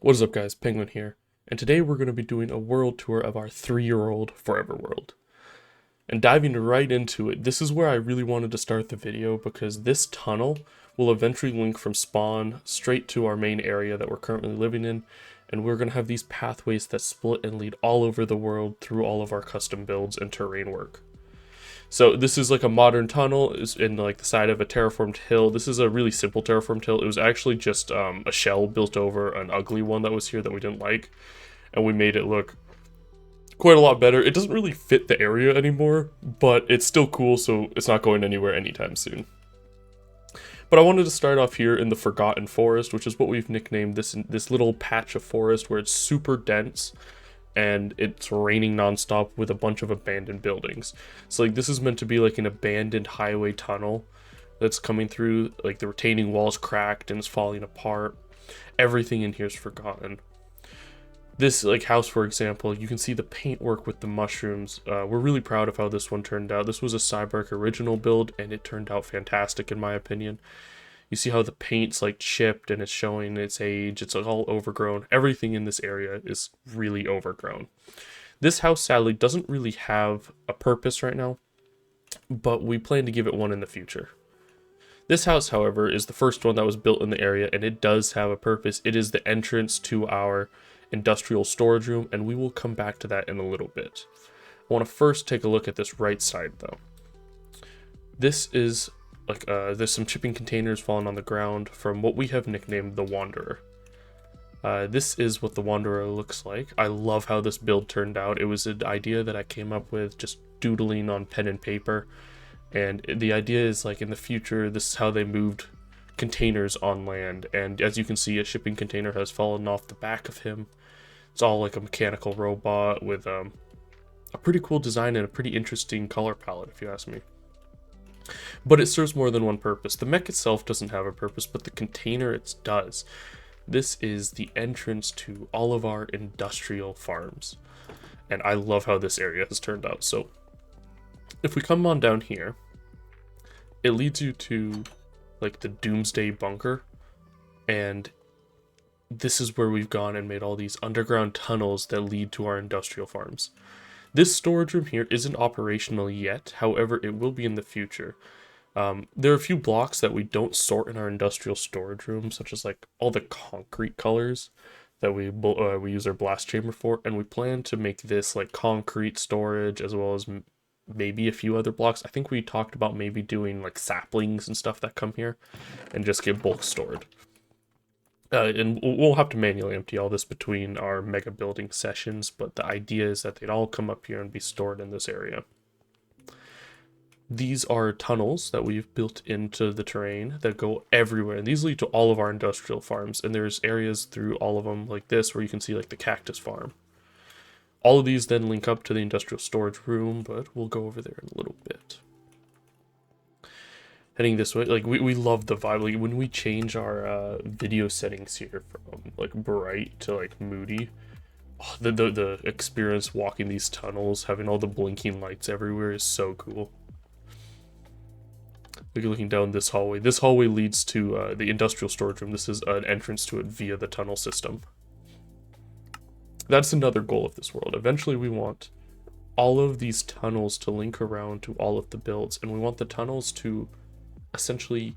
What is up, guys? Penguin here, and today we're going to be doing a world tour of our 3-year-old forever world. And diving right into it, this is where I really wanted to start the video because this tunnel will eventually link from spawn straight to our main area that we're currently living in, and we're going to have these pathways that split and lead all over the world through all of our custom builds and terrain work. So this is like a modern tunnel is in like the side of a terraformed hill. This is a really simple terraformed hill. It was actually just a shell built over an ugly one that was here that we didn't like, and we made it look quite a lot better. It doesn't really fit the area anymore, but it's still cool, so it's not going anywhere anytime soon. But I wanted to start off here in the Forgotten Forest, which is what we've nicknamed this little patch of forest where it's super dense and it's raining nonstop with a bunch of abandoned buildings. So like this is meant to be like an abandoned highway tunnel that's coming through, like the retaining wall's cracked and it's falling apart. Everything in here is forgotten. This like house, for example, you can see the paintwork with the mushrooms. We're really proud of how this one turned out. This was a Cyberk original build and it turned out fantastic in my opinion. You see how the paint's like chipped and it's showing its age. It's all overgrown. Everything in this area is really overgrown. This house sadly doesn't really have a purpose right now, but we plan to give it one in the future. This house, however, is the first one that was built in the area and it does have a purpose. It is the entrance to our industrial storage room, and we will come back to that in a little bit. I want to first take a look at this right side though. This is like there's some shipping containers falling on the ground from what we have nicknamed the Wanderer. This is what the Wanderer looks like. I love how this build turned out. It was an idea that I came up with just doodling on pen and paper, and the idea is like in the future this is how they moved containers on land, and as you can see a shipping container has fallen off the back of him. It's all like a mechanical robot with a pretty cool design and a pretty interesting color palette if you ask me. But it serves more than one purpose. The mech itself doesn't have a purpose, but the container it does. This is the entrance to all of our industrial farms. And I love how this area has turned out. So if we come on down here, it leads you to like the Doomsday Bunker. And this is where we've gone and made all these underground tunnels that lead to our industrial farms. This storage room here isn't operational yet, however, it will be in the future. There are a few blocks that we don't sort in our industrial storage room, such as like all the concrete colors that we use our blast chamber for, and we plan to make this like concrete storage as well as maybe a few other blocks. I think we talked about maybe doing like saplings and stuff that come here and just get bulk stored. And we'll have to manually empty all this between our mega building sessions, but the idea is that they'd all come up here and be stored in this area. These are tunnels that we've built into the terrain that go everywhere, and these lead to all of our industrial farms, and there's areas through all of them like this where you can see like the cactus farm. All of these then link up to the industrial storage room, but we'll go over there in a little bit. Heading this way, like we love the vibe. Like when we change our video settings here from like bright to like moody, oh, the experience walking these tunnels, having all the blinking lights everywhere is so cool. Looking down this hallway. This hallway leads to the industrial storage room. This is an entrance to it via the tunnel system. That's another goal of this world. Eventually we want all of these tunnels to link around to all of the builds, and we want the tunnels to essentially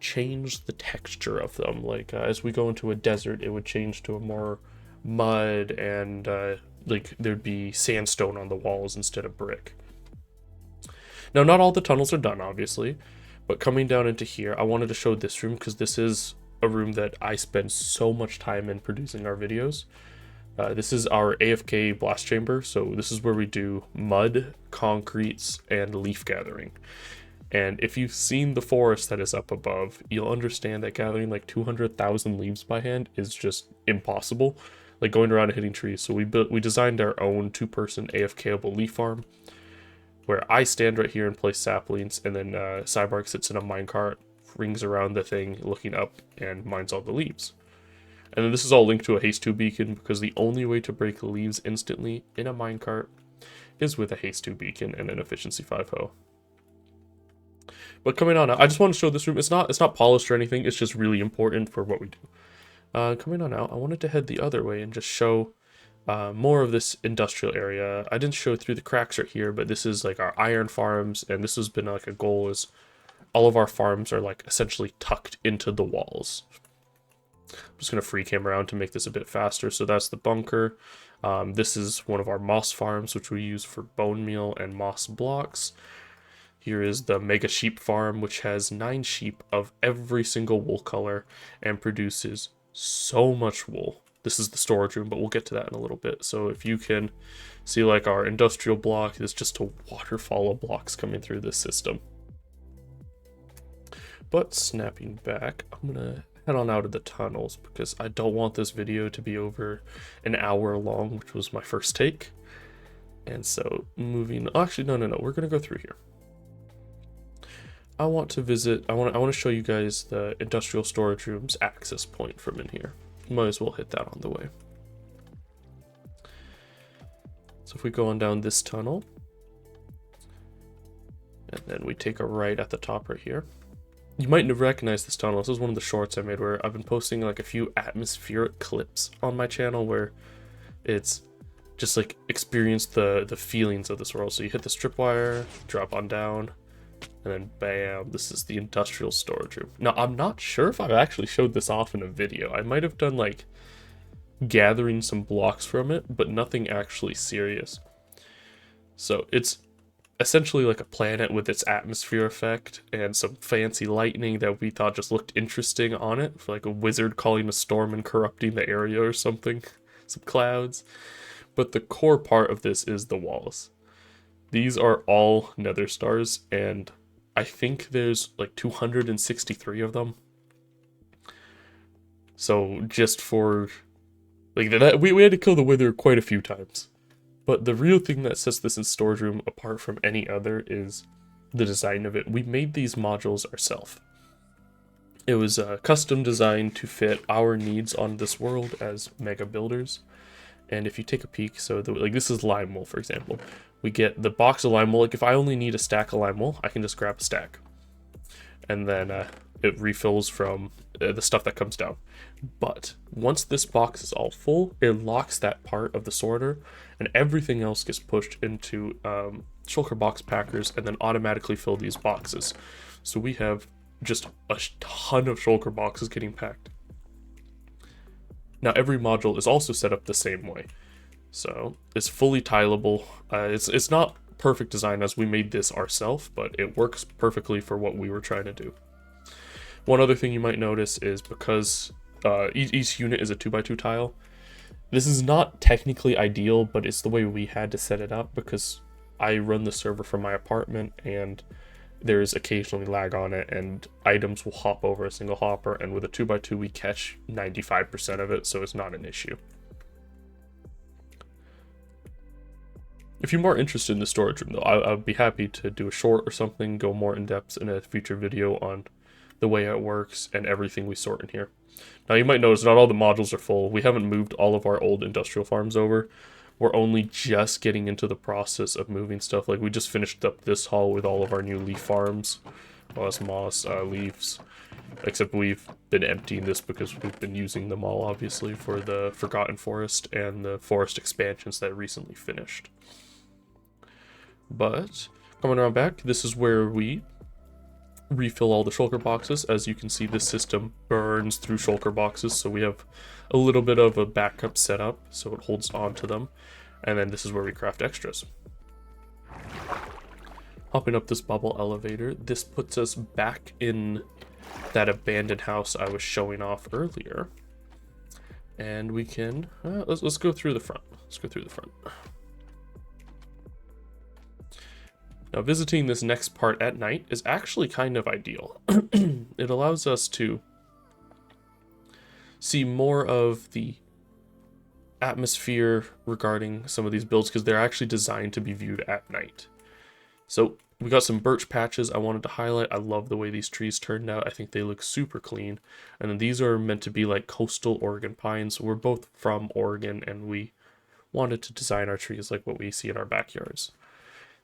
change the texture of them. Like as we go into a desert, it would change to a more mud and like there'd be sandstone on the walls instead of brick. Now, not all the tunnels are done, obviously, but coming down into here, I wanted to show this room because this is a room that I spend so much time in producing our videos. This is our AFK blast chamber, so this is where we do mud, concretes, and leaf gathering. And if you've seen the forest that is up above, you'll understand that gathering like 200,000 leaves by hand is just impossible. Like going around and hitting trees. So we designed our own 2-person AFKable leaf farm, where I stand right here and place saplings, and then Cyborg sits in a minecart, rings around the thing, looking up, and mines all the leaves. And then this is all linked to a haste 2 beacon, because the only way to break leaves instantly in a minecart is with a haste 2 beacon and an efficiency 5 hoe. But coming on, I just want to show this room. It's not polished or anything. It's just really important for what we do. Coming on out, I wanted to head the other way and just show more of this industrial area. I didn't show through the cracks right here, but this is like our iron farms, and this has been like a goal is all of our farms are like essentially tucked into the walls. I'm just going to free cam around to make this a bit faster. So that's the bunker. This is one of our moss farms, which we use for bone meal and moss blocks. Here is the mega sheep farm, which has 9 sheep of every single wool color and produces so much wool. This is the storage room, but we'll get to that in a little bit. So if you can see like our industrial block, it's just a waterfall of blocks coming through this system. But snapping back, I'm gonna head on out of the tunnels because I don't want this video to be over an hour long, which was my first take. And so moving, actually, no, we're gonna go through here. I want to visit, I want to show you guys the industrial storage room's access point from in here. Might as well hit that on the way. So if we go on down this tunnel, and then we take a right at the top right here. You might recognize this tunnel. This is one of the shorts I made where I've been posting like a few atmospheric clips on my channel where it's just like experience the feelings of this world. So you hit the strip wire, drop on down, and then bam, this is the industrial storage room. Now, I'm not sure if I've actually showed this off in a video. I might have done like gathering some blocks from it, but nothing actually serious. So it's essentially like a planet with its atmosphere effect and some fancy lightning that we thought just looked interesting on it, for like a wizard calling a storm and corrupting the area or something, some clouds. But the core part of this is the walls. These are all nether stars, and I think there's like 263 of them. So just for like that, we had to kill the wither quite a few times. But the real thing that sets this in storage room apart from any other is the design of it. We made these modules ourselves. It was custom designed to fit our needs on this world as mega builders. And if you take a peek, so like this is lime wool, for example. We get the box of lime wool. Like if I only need a stack of lime wool, I can just grab a stack. And then it refills from the stuff that comes down. But once this box is all full, it locks that part of the sorter, and everything else gets pushed into shulker box packers and then automatically fill these boxes. So we have just a ton of shulker boxes getting packed. Now every module is also set up the same way. So it's fully tileable. It's not perfect design as we made this ourselves, but it works perfectly for what we were trying to do. One other thing you might notice is because each unit is a 2x2 tile, this is not technically ideal, but it's the way we had to set it up because I run the server from my apartment and there's occasionally lag on it and items will hop over a single hopper, and with a 2x2 we catch 95% of it, so it's not an issue. If you're more interested in the storage room though, I'd be happy to do a short or something, go more in depth in a future video on the way it works and everything we sort in here. Now you might notice not all the modules are full. We haven't moved all of our old industrial farms over. We're only just getting into the process of moving stuff. Like we just finished up this hall with all of our new leaf farms. Moss, leaves. Except we've been emptying this because we've been using them all obviously for the Forgotten Forest and the forest expansions that recently finished. But coming around back, this is where we refill all the shulker boxes. As you can see, this system burns through shulker boxes, so we have a little bit of a backup setup so it holds on to them. And then this is where we craft extras. Hopping up this bubble elevator, this puts us back in that abandoned house I was showing off earlier. And we can let's go through the front. Let's go through the front. Now, visiting this next part at night is actually kind of ideal. It allows us to see more of the atmosphere regarding some of these builds because they're actually designed to be viewed at night. So we got some birch patches I wanted to highlight. I love the way these trees turned out. I think they look super clean. And then these are meant to be like coastal Oregon pines. We're both from Oregon and we wanted to design our trees like what we see in our backyards.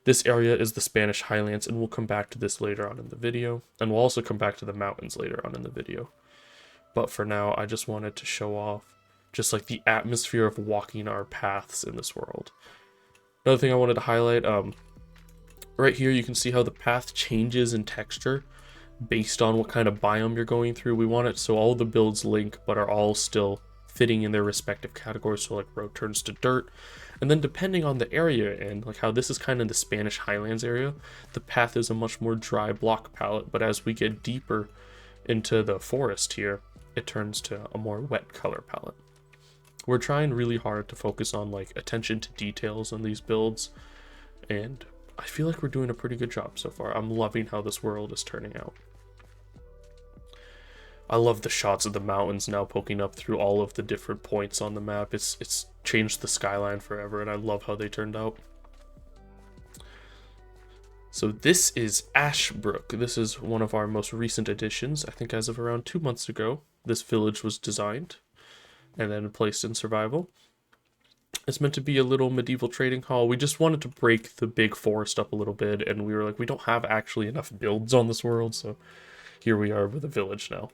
This area is the Spanish highlands, and we'll come back to this later on in the video. And we'll also come back to the mountains later on in the video. But for now, I just wanted to show off just like the atmosphere of walking our paths in this world. Another thing I wanted to highlight, right here you can see how the path changes in texture based on what kind of biome you're going through. We want it so all the builds link but are all still fitting in their respective categories. So like road turns to dirt, and then depending on the area and like how this is kind of the Spanish highlands area, the path is a much more dry block palette, but as we get deeper into the forest here, it turns to a more wet color palette. We're trying really hard to focus on like attention to details on these builds, and I feel like we're doing a pretty good job so far. I'm loving how this world is turning out. I love the shots of the mountains now poking up through all of the different points on the map. It's changed the skyline forever, and I love how they turned out. So this is Ashbrook. This is one of our most recent additions. I think as of around 2 months ago, this village was designed and then placed in survival. It's meant to be a little medieval trading hall. We just wanted to break the big forest up a little bit, and we were like, we don't have actually enough builds on this world, so here we are with a village now.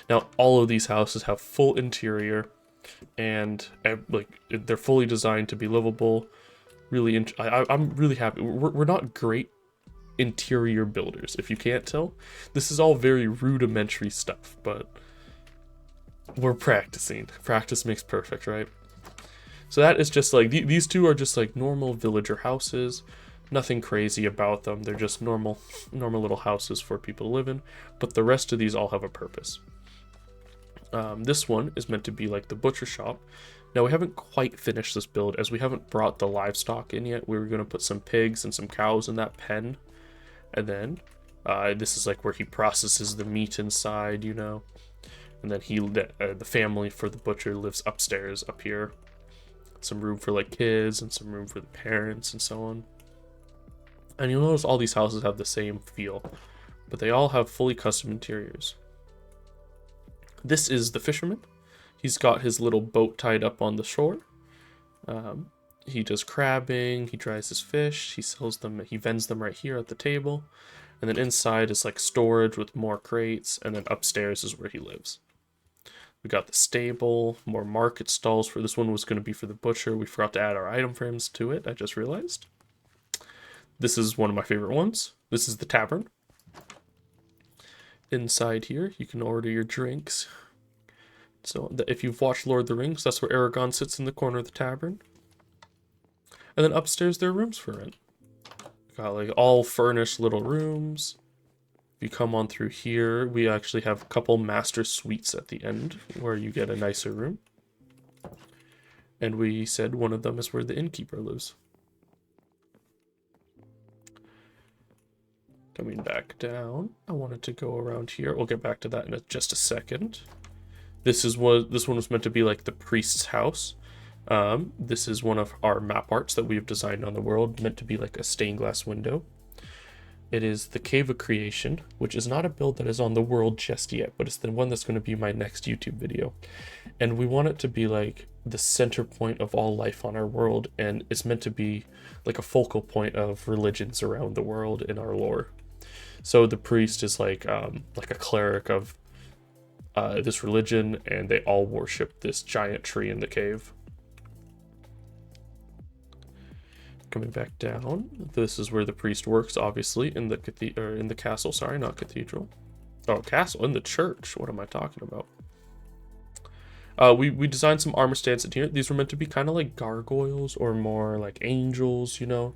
Now, all of these houses have full interior, and like they're fully designed to be livable. Really, I'm really happy. We're not great interior builders, if you can't tell. This is all very rudimentary stuff, but we're practicing. Practice makes perfect, right? So that is just like, these two are just like normal villager houses. Nothing crazy about them. They're just normal little houses for people to live in. But the rest of these all have a purpose. This one is meant to be like the butcher shop. Now we haven't quite finished this build as we haven't brought the livestock in yet. We were going to put some pigs and some cows in that pen. And then this is like where he processes the meat inside, you know. And then the family for the butcher lives upstairs up here. Some room for like kids and some room for the parents and so on. And you'll notice all these houses have the same feel, but they all have fully custom interiors. This is the fisherman. He's got his little boat tied up on the shore. He does crabbing, he dries his fish, he sells them, he vends them right here at the table. And then inside is like storage with more crates, and then upstairs is where he lives. We got the stable, more market stalls. For this one was going to be for the butcher. We forgot to add our item frames to it, I just realized. This is one of my favorite ones. This is the tavern. Inside here, you can order your drinks. So if you've watched Lord of the Rings, that's where Aragorn sits in the corner of the tavern. And then upstairs, there are rooms for rent. Got like all furnished little rooms. If you come on through here, we actually have a couple master suites at the end where you get a nicer room. And we said one of them is where the innkeeper lives. Coming back down, I wanted to go around here. We'll get back to that in just a second. This one was meant to be like the priest's house. This is one of our map arts that we've designed on the world, meant to be like a stained glass window. It is the Cave of Creation, which is not a build that is on the world just yet, but it's the one that's going to be my next YouTube video. And we want it to be like the center point of all life on our world, and it's meant to be like a focal point of religions around the world in our lore. So the priest is like a cleric of this religion, and they all worship this giant tree in the cave. Coming back down, this is where the priest works, obviously, in the castle. Sorry, not cathedral. Oh, castle, in the church. What am I talking about? We designed some armor stands in here. These were meant to be kind of like gargoyles or more like angels, you know,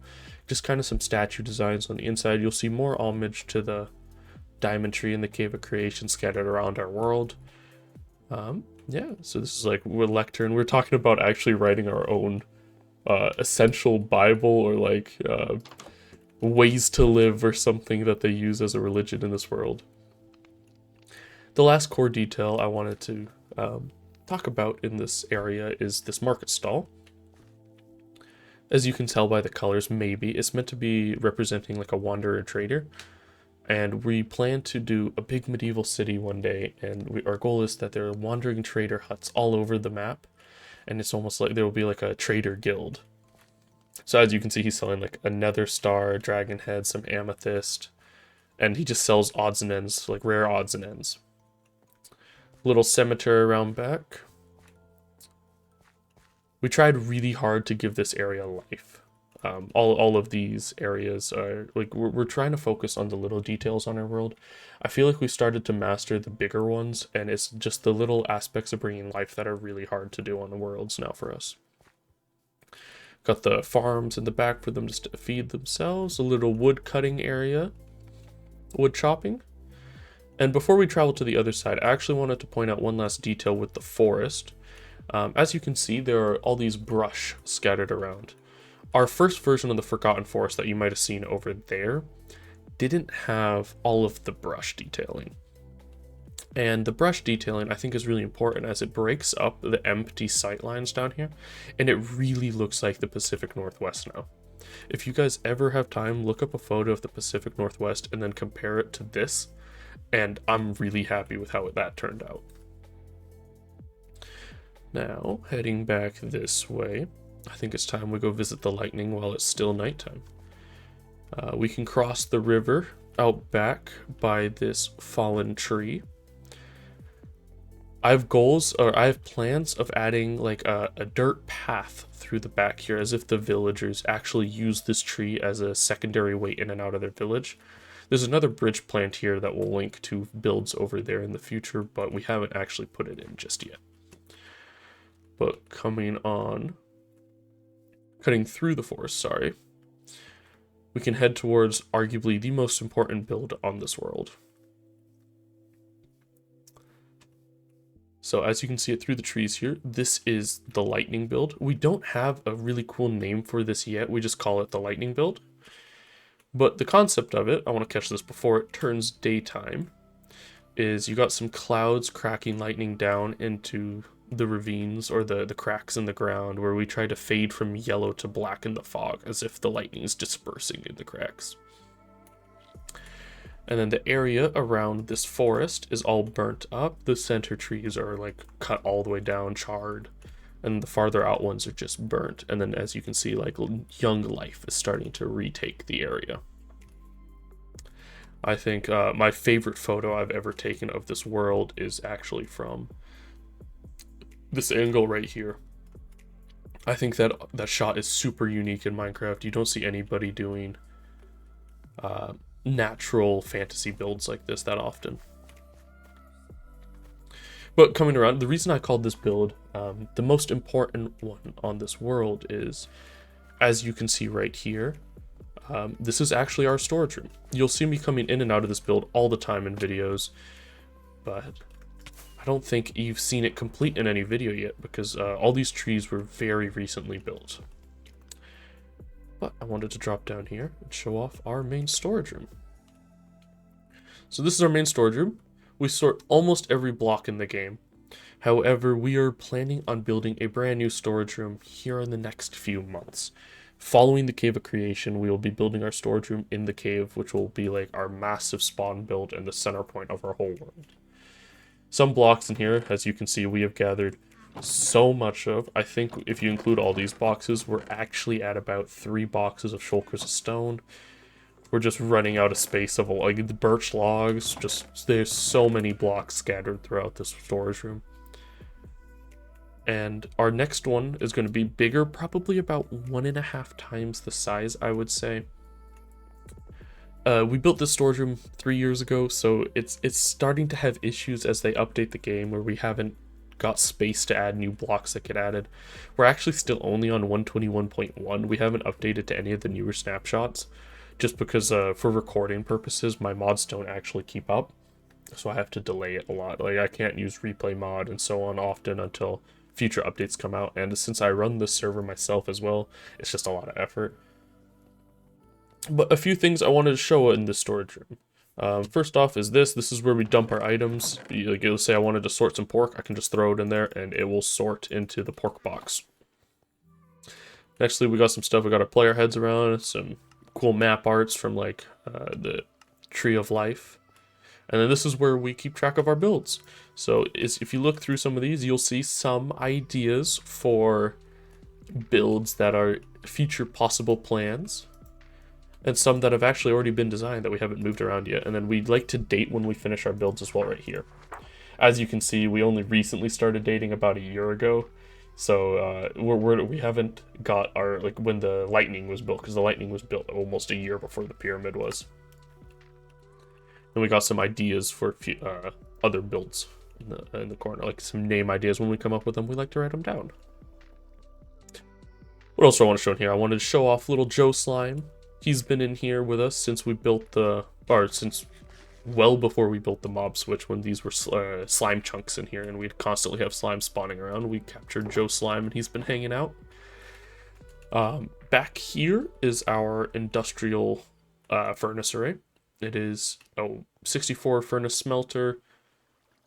just kind of some statue designs on the inside. You'll see more homage to the diamond tree in the Cave of Creation scattered around our world. Yeah, so this is like we're lectern. We're talking about actually writing our own essential Bible or like ways to live or something that they use as a religion in this world. The last core detail I wanted to talk about in this area is this market stall. As you can tell by the colors, maybe it's meant to be representing like a wanderer trader. And we plan to do a big medieval city one day, and our goal is that there are wandering trader huts all over the map. And it's almost like there will be like a trader guild. So as you can see, he's selling like a nether star, dragon head, some amethyst, and he just sells odds and ends, like rare odds and ends. Little cemetery around back. We tried really hard to give this area life. All of these areas are like we're trying to focus on the little details on our world. I feel like we started to master the bigger ones, and it's just the little aspects of bringing life that are really hard to do on the worlds now for us. Got the farms in the back for them just to feed themselves. A little wood cutting area, wood chopping. And before we travel to the other side, I actually wanted to point out one last detail with the forest. As you can see, there are all these brush scattered around. Our first version of the Forgotten Forest that you might have seen over there didn't have all of the brush detailing. And the brush detailing I think is really important as it breaks up the empty sightlines down here, and it really looks like the Pacific Northwest now. If you guys ever have time, look up a photo of the Pacific Northwest and then compare it to this, and I'm really happy with how that turned out. Now, heading back this way, I think it's time we go visit the lightning while it's still nighttime. We can cross the river out back by this fallen tree. I have plans of adding like a dirt path through the back here, as if the villagers actually use this tree as a secondary way in and out of their village. There's another bridge plant here that will link to builds over there in the future, but we haven't actually put it in just yet. But cutting through the forest, sorry, we can head towards arguably the most important build on this world. So as you can see it through the trees here, this is the lightning build. We don't have a really cool name for this yet. We just call it the lightning build. But the concept of it, I want to catch this before it turns daytime, is you got some clouds cracking lightning down into the ravines or the cracks in the ground, where we try to fade from yellow to black in the fog as if the lightning is dispersing in the cracks. And then the area around this forest is all burnt up. The center trees are like cut all the way down, charred, and the farther out ones are just burnt. And then as you can see, like young life is starting to retake the area. I think my favorite photo I've ever taken of this world is actually from this angle right here. I think that shot is super unique in Minecraft. You don't see anybody doing natural fantasy builds like this that often. But coming around, the reason I called this build the most important one on this world is, as you can see right here, this is actually our storage room. You'll see me coming in and out of this build all the time in videos, but I don't think you've seen it complete in any video yet because all these trees were very recently built. But I wanted to drop down here and show off our main storage room. So this is our main storage room. We sort almost every block in the game. However, we are planning on building a brand new storage room here in the next few months. Following the Cave of Creation, we will be building our storage room in the cave, which will be like our massive spawn build and the center point of our whole world. Some blocks in here, as you can see, we have gathered so much of. I think if you include all these boxes, we're actually at about 3 boxes of shulkers of stone. We're just running out of space of like the birch logs. Just there's so many blocks scattered throughout this storage room. And our next one is going to be bigger, probably about 1.5 times the size, I would say. We built this storage room 3 years ago, so it's starting to have issues as they update the game, where we haven't got space to add new blocks that get added. We're actually still only on 121.1. We haven't updated to any of the newer snapshots, just because for recording purposes, my mods don't actually keep up, so I have to delay it a lot. Like, I can't use replay mod and so on often until future updates come out, and since I run this server myself as well, it's just a lot of effort. But a few things I wanted to show in this storage room. First off is this is where we dump our items. Like, let's say I wanted to sort some pork, I can just throw it in there and it will sort into the pork box. Nextly, we got some stuff. We got our player heads around, some cool map arts from like the Tree of Life. And then this is where we keep track of our builds. So if you look through some of these, you'll see some ideas for builds that are future possible plans, and some that have actually already been designed that we haven't moved around yet. And then we'd like to date when we finish our builds as well right here. As you can see, we only recently started dating about a year ago. So we haven't got our, like, when the lightning was built, because the lightning was built almost a year before the pyramid was. And we got some ideas for other builds in the corner, like some name ideas. When we come up with them, we like to write them down. What else do I want to show in here? I wanted to show off little Joe Slime. He's been in here with us since we built since well before we built the mob switch, when these were slime chunks in here and we'd constantly have slime spawning around. We captured Joe Slime and he's been hanging out. Back here is our industrial furnace array. It is a 64 furnace smelter.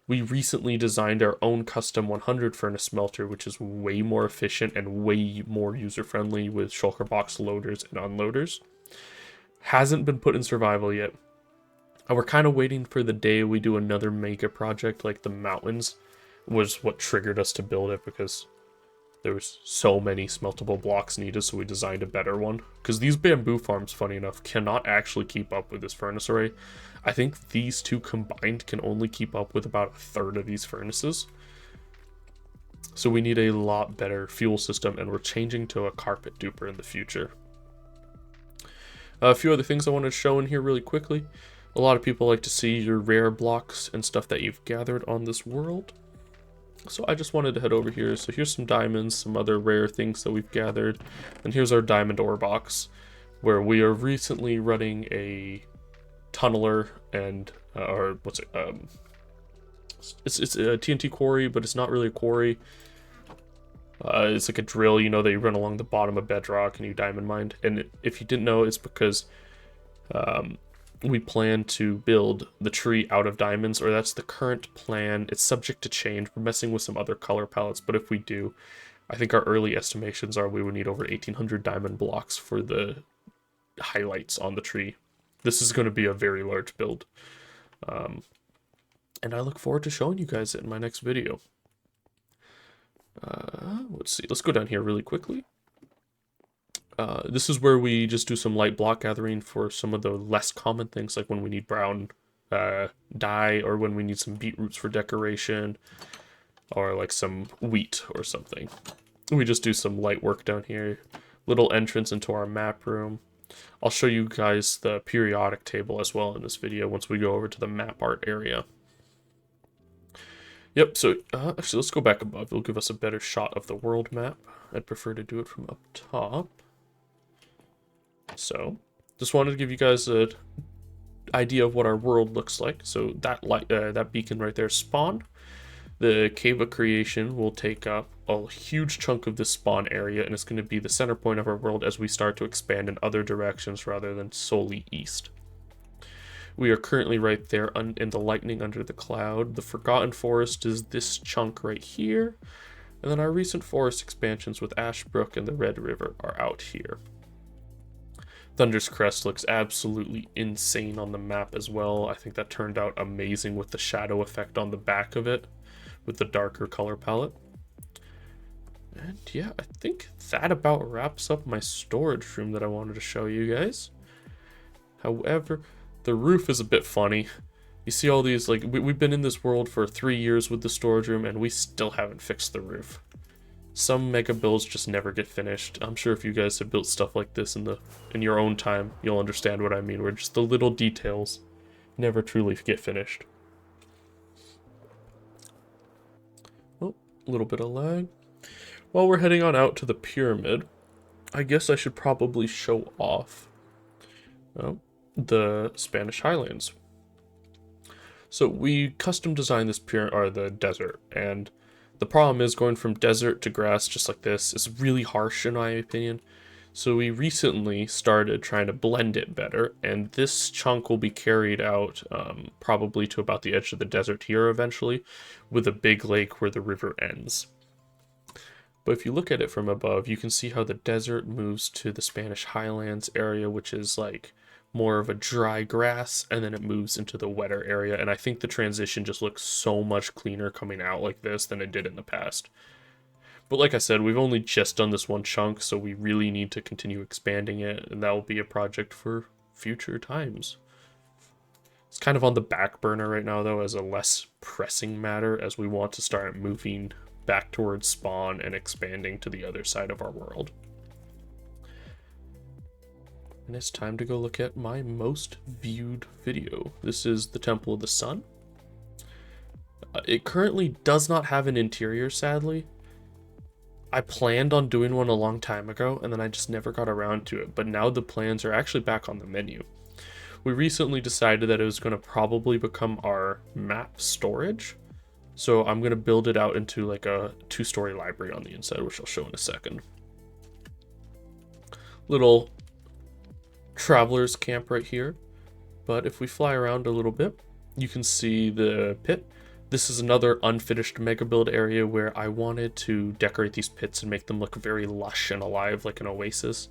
We recently designed our own custom 100 furnace smelter, which is way more efficient and way more user-friendly with shulker box loaders and unloaders. Hasn't been put in survival yet. We're kind of waiting for the day we do another mega project like the mountains, was what triggered us to build it, because there was so many smeltable blocks needed, so we designed a better one. Because these bamboo farms, funny enough, cannot actually keep up with this furnace array. I think these two combined can only keep up with about a third of these furnaces. So we need a lot better fuel system, and we're changing to a carpet duper in the future. A few other things I want to show in here really quickly. A lot of people like to see your rare blocks and stuff that you've gathered on this world. So I just wanted to head over here. So here's some diamonds, some other rare things that we've gathered. And here's our diamond ore box, where we are recently running a tunneler and, it's a TNT quarry, but it's not really a quarry. It's like a drill, you know, that you run along the bottom of bedrock and you diamond mine. And if you didn't know, it's because we plan to build the tree out of diamonds, or that's the current plan. It's subject to change. We're messing with some other color palettes, but if we do, I think our early estimations are we would need over 1,800 diamond blocks for the highlights on the tree. This is going to be a very large build. And I look forward to showing you guys it in my next video. Let's see. Let's go down here really quickly. This is where we just do some light block gathering for some of the less common things, like when we need brown dye, or when we need some beetroots for decoration, or like some wheat or something. We just do some light work down here. Little entrance into our map room. I'll show you guys the periodic table as well in this video once we go over to the map art area. Yep, so actually let's go back above. It'll give us a better shot of the world map. I'd prefer to do it from up top. So, just wanted to give you guys an idea of what our world looks like. So that that beacon right there, spawn. The cave of creation will take up a huge chunk of this spawn area, and it's going to be the center point of our world as we start to expand in other directions rather than solely east. We are currently right there in the lightning under the cloud. The Forgotten Forest is this chunk right here, and then our recent forest expansions with Ashbrook and the Red River are out here. Thunder's Crest looks absolutely insane on the map as well. I think that turned out amazing with the shadow effect on the back of it, with the darker color palette. And yeah, I think that about wraps up my storage room that I wanted to show you guys. However, the roof is a bit funny. You see all these, like, we've been in this world for 3 years with the storage room, and we still haven't fixed the roof. Some mega builds just never get finished. I'm sure if you guys have built stuff like this in your own time, you'll understand what I mean, where just the little details never truly get finished. Oh, a little bit of lag. While we're heading on out to the pyramid, I guess I should probably show off the Spanish highlands. So we custom designed this pyramid, or the desert, and the problem is going from desert to grass just like this is really harsh in my opinion. So we recently started trying to blend it better, and this chunk will be carried out probably to about the edge of the desert here eventually, with a big lake where the river ends. But if you look at it from above, you can see how the desert moves to the Spanish highlands area, which is like more of a dry grass, and then it moves into the wetter area. And I think the transition just looks so much cleaner coming out like this than it did in the past. But like I said, we've only just done this one chunk, so we really need to continue expanding it, and that will be a project for future times. It's kind of on the back burner right now, though, as a less pressing matter, as we want to start moving back towards spawn and expanding to the other side of our world. And it's time to go look at my most viewed video. This is the Temple of the Sun. It currently does not have an interior, sadly. I planned on doing one a long time ago, and then I just never got around to it, but now the plans are actually back on the menu. We recently decided that it was going to probably become our map storage, so I'm going to build it out into like a 2-story library on the inside, which I'll show in a second. Little traveler's camp right here, but if we fly around a little bit, you can see the pit. This is another unfinished mega build area where I wanted to decorate these pits and make them look very lush and alive like an oasis.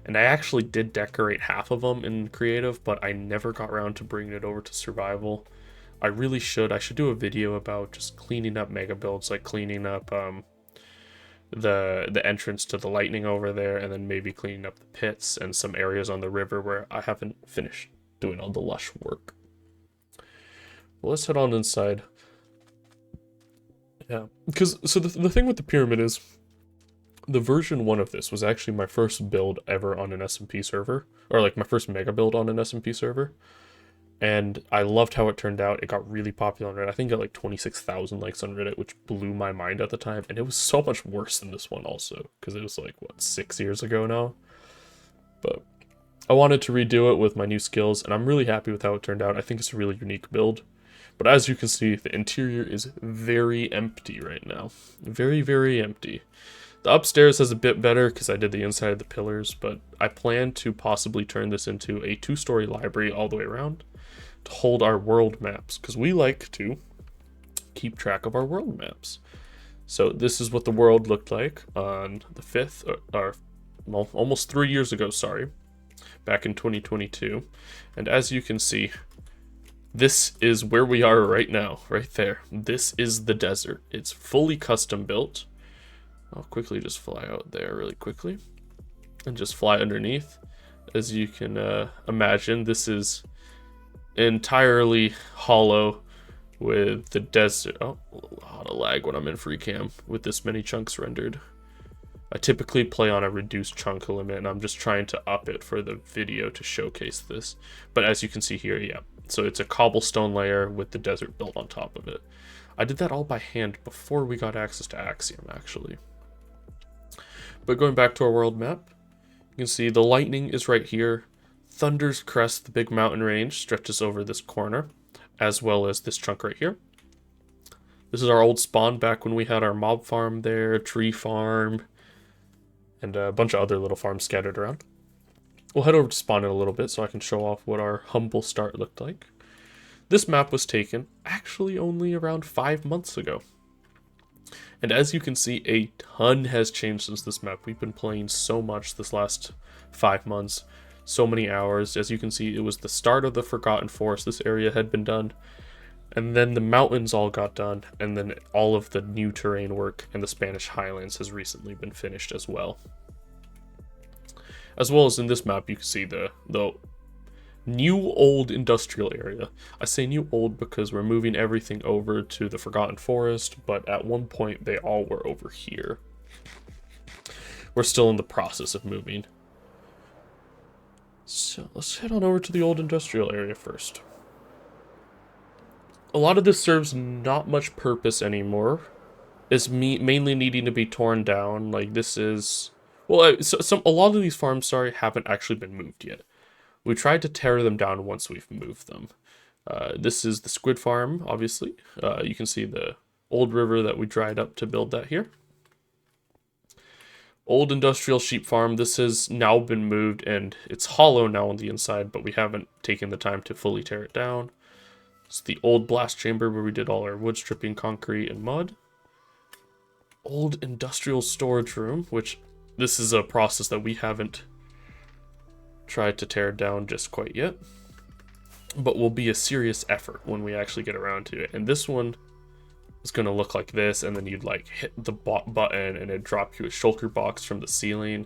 And I actually did decorate half of them in creative, but I never got around to bringing it over to survival. I really should. I should do a video about just cleaning up mega builds, like cleaning up the entrance to the lightning over there, and then maybe cleaning up the pits and some areas on the river where I haven't finished doing all the lush work. Well, let's head on inside. Yeah, because so the thing with the pyramid is, the version 1 of this was actually my first build ever on an SMP server, or like my first mega build on an SMP server, and I loved how it turned out. It got really popular on Reddit. I think it got like 26,000 likes on Reddit, which blew my mind at the time, and it was so much worse than this one also, because it was like, what, 6 years ago now? But I wanted to redo it with my new skills, and I'm really happy with how it turned out. I think it's a really unique build. But as you can see, the interior is very empty right now. Very, very empty. The upstairs is a bit better because I did the inside of the pillars, but I plan to possibly turn this into a 2-story library all the way around to hold our world maps, because we like to keep track of our world maps. So this is what the world looked like on the 5th, or well, almost 3 years ago, sorry, back in 2022. And as you can see, this is where we are right now, right there. This is the desert. It's fully custom built. I'll quickly just fly out there really quickly and just fly underneath. As you can imagine, this is entirely hollow with the desert. Oh, a lot of lag when I'm in free cam with this many chunks rendered. I typically play on a reduced chunk limit, and I'm just trying to up it for the video to showcase this. But as you can see here, yeah. So it's a cobblestone layer with the desert built on top of it. I did that all by hand before we got access to Axiom, actually. But going back to our world map, you can see the lightning is right here. Thunder's Crest, the big mountain range, stretches over this corner, as well as this chunk right here. This is our old spawn back when we had our mob farm there, tree farm, and a bunch of other little farms scattered around. We'll head over to spawn in a little bit so I can show off what our humble start looked like. This map was taken actually only around 5 months ago. And as you can see, a ton has changed since this map. We've been playing so much this last 5 months, so many hours. As you can see, it was the start of the Forgotten Forest. This area had been done. And then the mountains all got done. And then all of the new terrain work and the Spanish highlands has recently been finished as well. As well as in this map, you can see the new old industrial area. I say new old because we're moving everything over to the Forgotten Forest, but at one point they all were over here. We're still in the process of moving. So let's head on over to the old industrial area first. A lot of this serves not much purpose anymore. It's mainly needing to be torn down. Like this is... Well, a lot of these farms, sorry, haven't actually been moved yet. We tried to tear them down once we've moved them. This is the squid farm, obviously. You can see the old river that we dried up to build that here. Old industrial sheep farm. This has now been moved and it's hollow now on the inside, but we haven't taken the time to fully tear it down. It's the old blast chamber where we did all our wood stripping, concrete, and mud. Old industrial storage room, which... This is a process that we haven't tried to tear down just quite yet, but will be a serious effort when we actually get around to it. And this one is going to look like this, and then you'd like hit the button and it'd drop you a shulker box from the ceiling.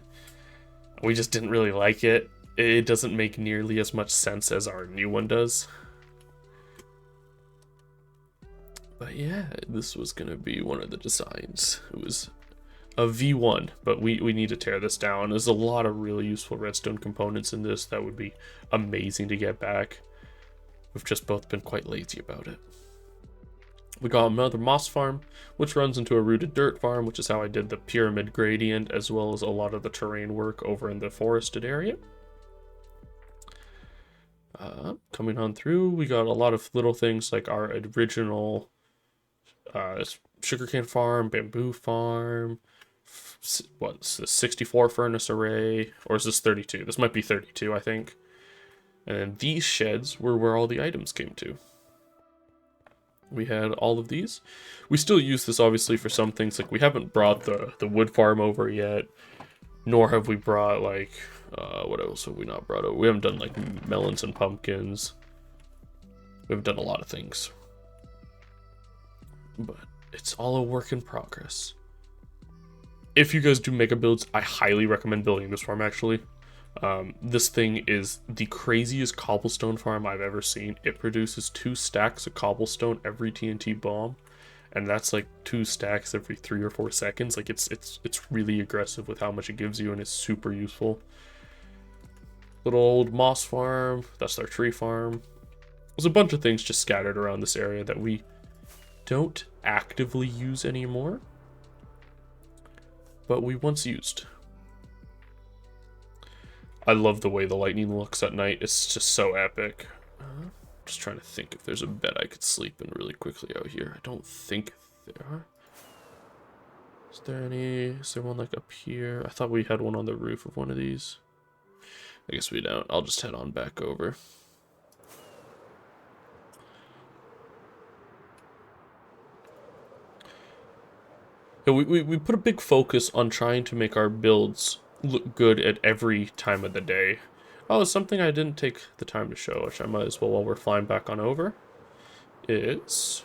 We just didn't really like it. It doesn't make nearly as much sense as our new one does. But yeah, this was gonna be one of the designs. It was a V1, but we need to tear this down. There's a lot of really useful redstone components in this that would be amazing to get back. We've just both been quite lazy about it. We got another moss farm, which runs into a rooted dirt farm, which is how I did the pyramid gradient, as well as a lot of the terrain work over in the forested area. Coming on through, we got a lot of little things like our original sugarcane farm, bamboo farm, what's this, 64 furnace array, or is this 32? This might be 32, I think. And then these sheds were where all the items came to. We had all of these. We still use this obviously for some things, like we haven't brought the wood farm over yet, nor have we brought like, what else have we not brought over? We haven't done like melons and pumpkins. We haven't done a lot of things. But it's all a work in progress. If you guys do mega builds, I highly recommend building this farm actually. This thing is the craziest cobblestone farm I've ever seen. It produces 2 stacks of cobblestone every TNT bomb, and that's like 2 stacks every 3 or 4 seconds. Like it's really aggressive with how much it gives you, and it's super useful. Little old moss farm, that's our tree farm. There's a bunch of things just scattered around this area that we don't actively use anymore, but we once used. I love the way the lightning looks at night. It's just so epic. Just trying to think if there's a bed I could sleep in really quickly out here. I don't think there are. Is there one like up here? I thought we had one on the roof of one of these. I guess we don't. I'll just head on back over. Yeah, we put a big focus on trying to make our builds look good at every time of the day. Oh, something I didn't take the time to show, which I might as well while we're flying back on over, is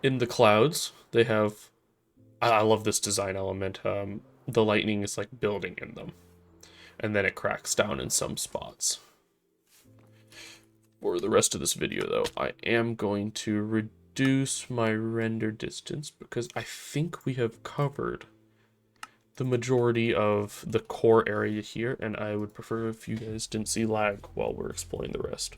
in the clouds, they have, I love this design element, the lightning is like building in them, and then it cracks down in some spots. For the rest of this video though, I am going to reduce my render distance because I think we have covered the majority of the core area here, and I would prefer if you guys didn't see lag while we're exploring the rest.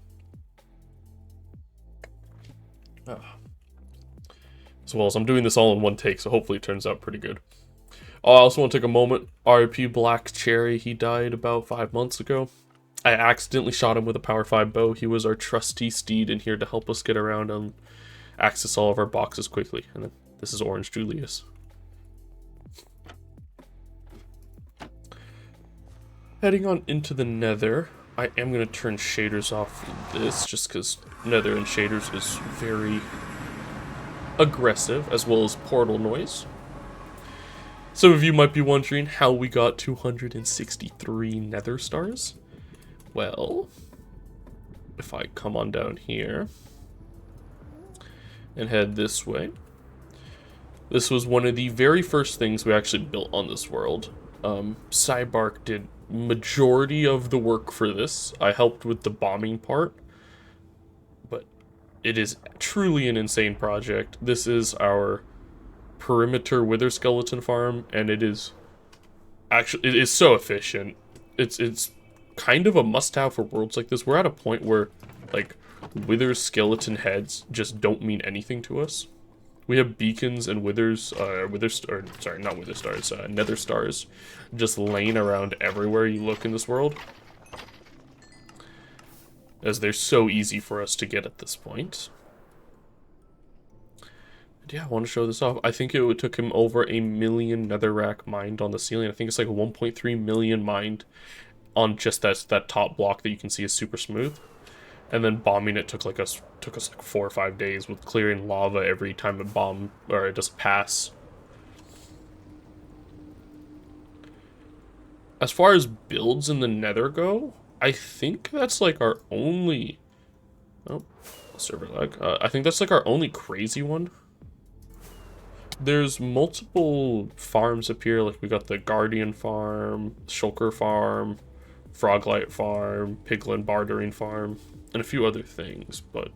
As well as I'm doing this all in one take, so hopefully it turns out pretty good. I also want to take a moment. RIP Black Cherry, he died about 5 months ago. I accidentally shot him with a Power 5 bow. He was our trusty steed in here to help us get around and access all of our boxes quickly. And then this is Orange Julius. Heading on into the nether, I am going to turn shaders off in this just because nether and shaders is very aggressive, as well as portal noise. Some of you might be wondering how we got 263 nether stars. Well, if I come on down here and head this way, this was one of the very first things we actually built on this world. Cybark did majority of the work for this. I helped with the bombing part, but it is truly an insane project. This is our perimeter wither skeleton farm, and it is so efficient. It's kind of a must-have for worlds like this. We're at a point where like wither skeleton heads just don't mean anything to us. We have beacons and nether stars just laying around everywhere you look in this world, as they're so easy for us to get at this point. And yeah, I want to show this off. I think it took him over 1 million netherrack mined on the ceiling. I think it's like 1.3 million mined on just that top block that you can see is super smooth. And then bombing it took us like 4 or 5 days, with clearing lava every time it bomb or it does pass. As far as builds in the nether go, I think that's like our only, oh, server lag. I think that's like our only crazy one. There's multiple farms up here, like we got the Guardian farm, Shulker farm, Froglight farm, Piglin bartering farm, and a few other things, but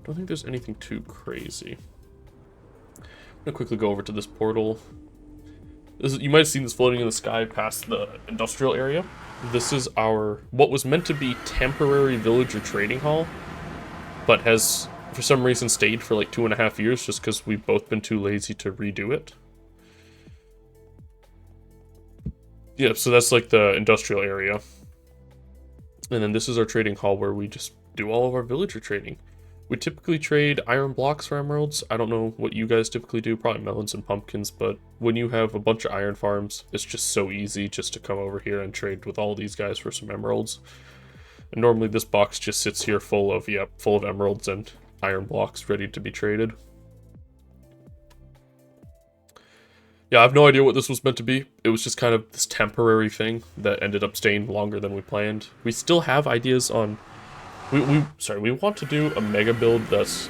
don't think there's anything too crazy. I'm gonna quickly go over to this portal. You might have seen this floating in the sky past the industrial area. This is our, what was meant to be temporary villager trading hall, but has, for some reason, stayed for like 2.5 years just because we've both been too lazy to redo it. Yeah, so that's like the industrial area. And then this is our trading hall where we just do all of our villager trading. We typically trade iron blocks for emeralds. I don't know what you guys typically do, probably melons and pumpkins, but when you have a bunch of iron farms, it's just so easy just to come over here and trade with all these guys for some emeralds. And normally this box just sits here full of emeralds and iron blocks ready to be traded. Yeah, I have no idea what this was meant to be. It was just kind of this temporary thing that ended up staying longer than we planned. We still have ideas on... We want to do a mega build that's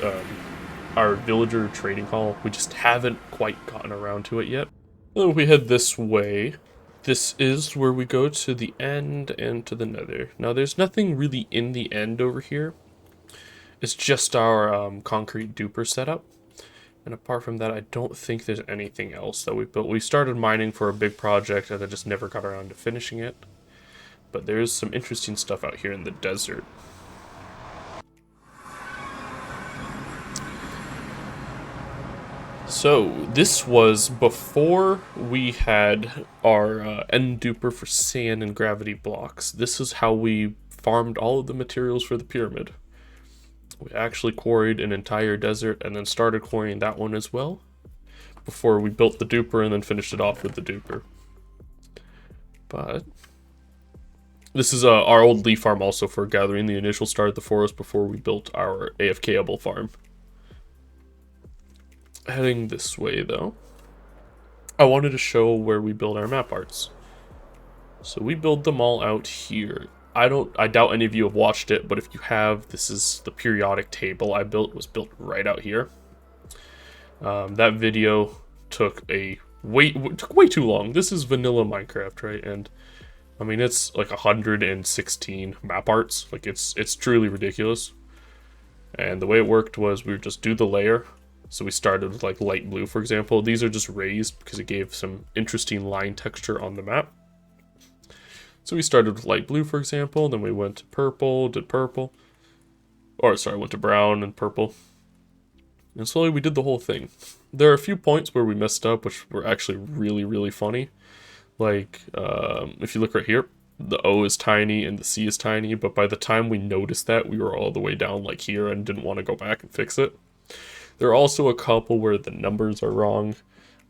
our villager trading hall. We just haven't quite gotten around to it yet. Well, we head this way. This is where we go to the end and to the nether. Now, there's nothing really in the end over here. It's just our concrete duper setup. And apart from that, I don't think there's anything else that we built. We started mining for a big project and I just never got around to finishing it. But there is some interesting stuff out here in the desert. So, this was before we had our end duper for sand and gravity blocks. This is how we farmed all of the materials for the pyramid. We actually quarried an entire desert and then started quarrying that one as well before we built the duper and then finished it off with the duper. But this is our old leaf farm also for gathering the initial start of the forest before we built our AFK-able farm. Heading this way though, I wanted to show where we build our map arts. So we build them all out here. I doubt any of you have watched it, but if you have, this is the periodic table I built, was built right out here. That video took way too long. This is vanilla Minecraft, right? And I mean, it's like 116 map arts. Like it's truly ridiculous. And the way it worked was we would just do the layer. So we started with like light blue, for example. These are just raised because it gave some interesting line texture on the map. So we started with light blue, for example, then we went to purple, did purple. Or, sorry, went to brown and purple. And slowly we did the whole thing. There are a few points where we messed up, which were actually really, really funny. Like, if you look right here, the O is tiny and the C is tiny, but by the time we noticed that, we were all the way down like here and didn't want to go back and fix it. There are also a couple where the numbers are wrong.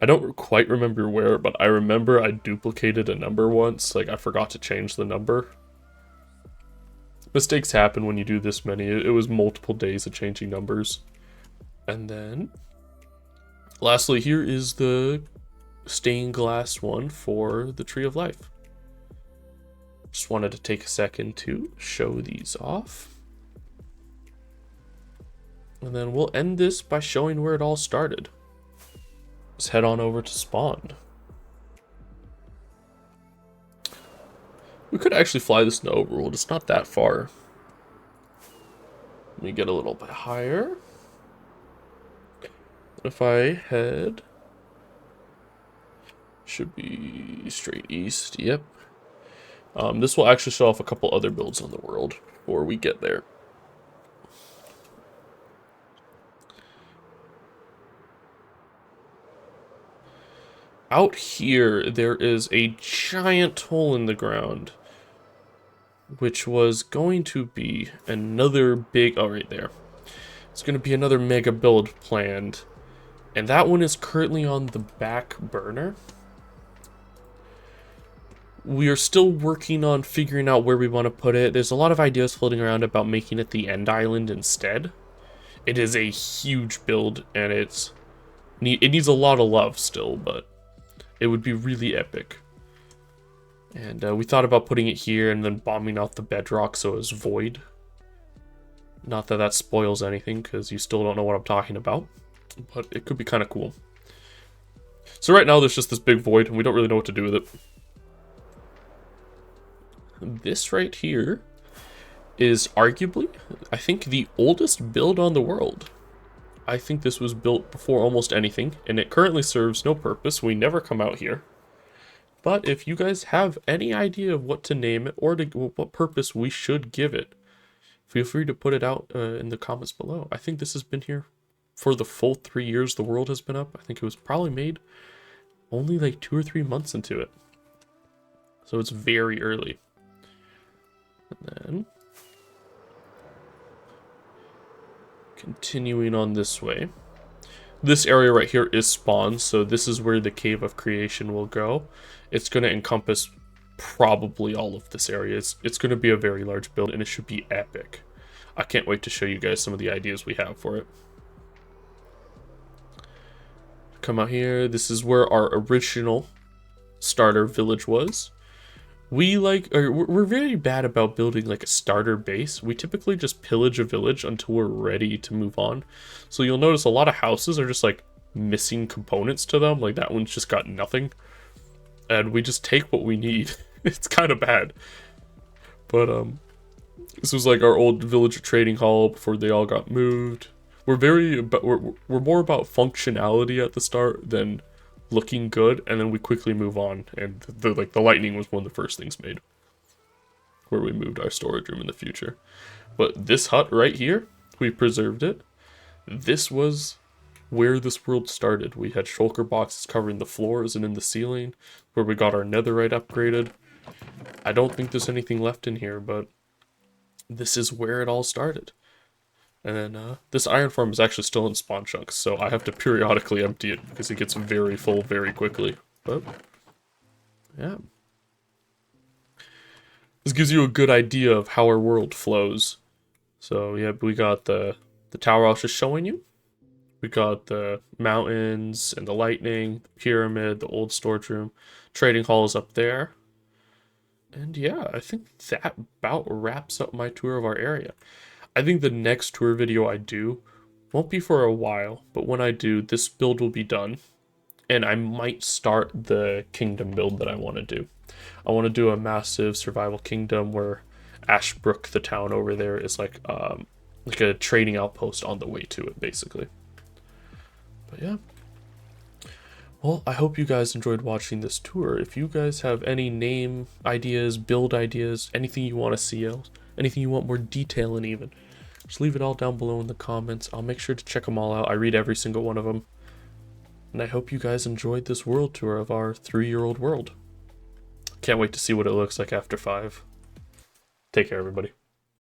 I don't quite remember where, but I remember I duplicated a number once. Like, I forgot to change the number. Mistakes happen when you do this many. It was multiple days of changing numbers. And then, lastly, here is the stained glass one for the Tree of Life. Just wanted to take a second to show these off. And then we'll end this by showing where it all started. Let's head on over to spawn. We could actually fly this in the overworld. It's not that far. Let me get a little bit higher. If I head... Should be straight east, yep. This will actually show off a couple other builds on the world before we get there. Out here, there is a giant hole in the ground, which was going to be another big, oh, right there. It's going to be another mega build planned, and that one is currently on the back burner. We are still working on figuring out where we want to put it. There's a lot of ideas floating around about making it the end island instead. It is a huge build, and it needs a lot of love still, but it would be really epic. And we thought about putting it here and then bombing out the bedrock so it's void. Not that that spoils anything, because you still don't know what I'm talking about. But it could be kind of cool. So right now there's just this big void, and we don't really know what to do with it. This right here is arguably, I think, the oldest build on the world. I think this was built before almost anything, and it currently serves no purpose. We never come out here. But if you guys have any idea of what to name it or what purpose we should give it, feel free to put it out in the comments below. I think this has been here for the full 3 years the world has been up. I think it was probably made only like 2 or 3 months into it. So it's very early. And then continuing on this way. This area right here is spawn, so this is where the Cave of Creation will go. It's going to encompass probably all of this area. It's going to be a very large build, and it should be epic. I can't wait to show you guys some of the ideas we have for it. Come out here. This is where our original starter village was. We're very bad about building like a starter base. We typically just pillage a village until we're ready to move on. So you'll notice a lot of houses are just like missing components to them. Like that one's just got nothing. And we just take what we need. It's kind of bad. But this was like our old villager trading hall before they all got moved. We're more about functionality at the start than looking good, and then we quickly move on, and the lightning was one of the first things made where we moved our storage room in the future. But this hut right here, we preserved it. This was where this world started. We had shulker boxes covering the floors and in the ceiling, where we got our netherite upgraded. I don't think there's anything left in here, but this is where it all started. And then this iron farm is actually still in spawn chunks, so I have to periodically empty it because it gets very full very quickly. But yeah, this gives you a good idea of how our world flows. So yeah, we got the tower I was just showing you. We got the mountains and the lightning, the pyramid, the old storage room, trading halls up there. And yeah, I think that about wraps up my tour of our area. I think the next tour video I do won't be for a while, but when I do, this build will be done. And I might start the kingdom build that I want to do. I want to do a massive survival kingdom where Ashbrook, the town over there, is like a trading outpost on the way to it, basically. But yeah. Well, I hope you guys enjoyed watching this tour. If you guys have any name ideas, build ideas, anything you want to see else, anything you want more detail in even, just leave it all down below in the comments. I'll make sure to check them all out. I read every single one of them. And I hope you guys enjoyed this world tour of our 3-year-old world. Can't wait to see what it looks like after 5. Take care, everybody.